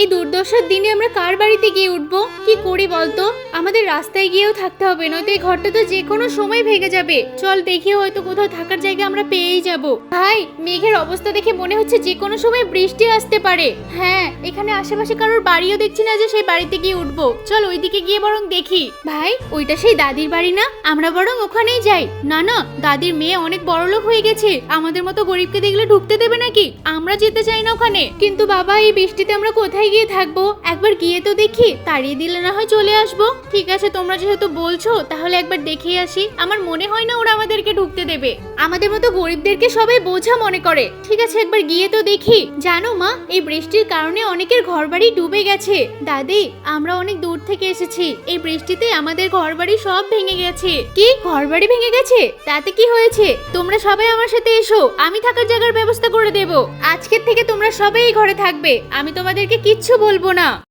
এই দুর্দশার দিনে আমরা কার বাড়িতে গিয়ে উঠবো? কি করি বলতো? আমাদের রাস্তায় গিয়েও থাকতে হবে, নয়তো এই ঘরটা তো যে কোনো সময় ভেঙে যাবে। চল দেখি, হয়তো কোথাও থাকার জায়গা আমরা পেয়েই যাব। ভাই, মেঘের অবস্থা দেখে মনে হচ্ছে যে কোনো সময় বৃষ্টি আসতে পারে। হ্যাঁ, এখানে আশেপাশে কারোর বাড়িও দেখছি না যে সেই বাড়িতে গিয়ে উঠবো। চল ওইদিকে গিয়ে বরং দেখি। ভাই, ওইটা সেই দাদির বাড়ি না? আমরা বরং ওখানেই যাই। না না, দাদির মেয়ে অনেক বড়লোক হয়ে গেছে, আমাদের মতো গরিবকে দেখলে ঢুকতে দেবে নাকি? আমরা যেতে চাই না ওখানে। কিন্তু বাবা, এই বৃষ্টিতে আমরা কোথায় গিয়ে থাকবো? একবার গিয়ে তো দেখি, তাড়িয়ে দিলে না হয় চলে আসবো। ঠিক আছে, তোমরা যেহেতু বলছো তাহলে একবার দেখে আসি। আমার মনে হয় না ওরা আমাদেরকে ঢুকতে দেবে। আমাদের মতো গরিবদেরকে সবাই বোঝা মনে করে। ঠিক আছে, একবার গিয়ে তো দেখি। জানো মা, এই বৃষ্টির কারণে অনেকের ঘরবাড়ি ডুবে গেছে। দাদি, আমরা অনেক দূর থেকে এসেছি, এই বৃষ্টিতে আমাদের ঘরবাড়ি সব ভেঙে গেছে। কি, ঘরবাড়ি ভেঙে গেছে? তাতে কি হয়েছে? তোমরা সবাই আমার সাথে এসো, আমি থাকার জায়গার ব্যবস্থা করে দেব। আজকের থেকে তোমরা সবাই এই ঘরে থাকবে, আমি তোমাদেরকে কিচ্ছু বলবো না।